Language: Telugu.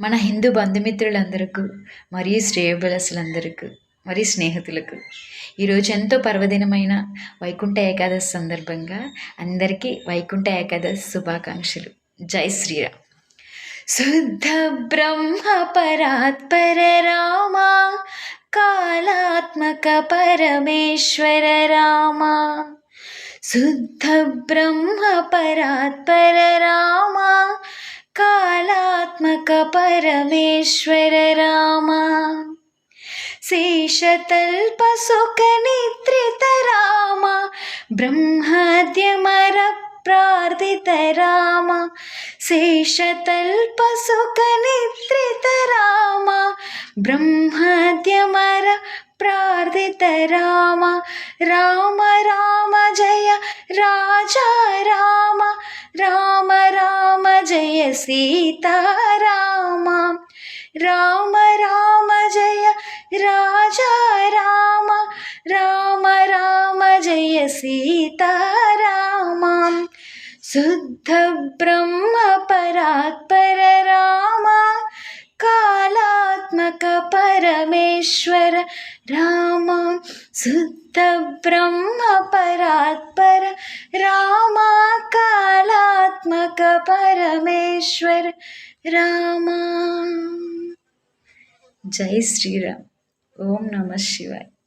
మన హిందూ బంధుమిత్రులందరకు మరియు శ్రేయోభిలాషులందరకు మరియు స్నేహితులకు ఈరోజు ఎంతో పర్వదినమైన వైకుంఠ ఏకాదశి సందర్భంగా అందరికీ వైకుంఠ ఏకాదశి శుభాకాంక్షలు. జై శ్రీరామ్. శుద్ధ బ్రహ్మ పరాత్పర రామ, కాళాత్మక పరమేశ్వర రామ. శుద్ధ బ్రహ్మ పరాత్పర రామ, కాళాత్మక పరమేశ్వర రామ. శేషతల్ప సుఖ నిద్రిత రామ, బ్రహ్మాద్యమర ప్రార్థిత రామ. శేషతల్ప సుఖ నిద్రిత రామ, బ్రహ్మాద్యమర ప్రార్థిత రామ. రామ రామ జయ రాజా రామ, రామ రామ జయ సీతారామ. రామ రామ జయ రాజా రామ, రామ రామ జయ సీతారామ. శుద్ధ బ్రహ్మ పరాత్పర రామ, కాళాత్మక పరమేశ్వర రామ. శుద్ధ బ్రహ్మ పరాత్పర రామ, కాళాత్మక పరమేశ్వర రామ. జై శ్రీరామ్. ఓం నమః శివాయ.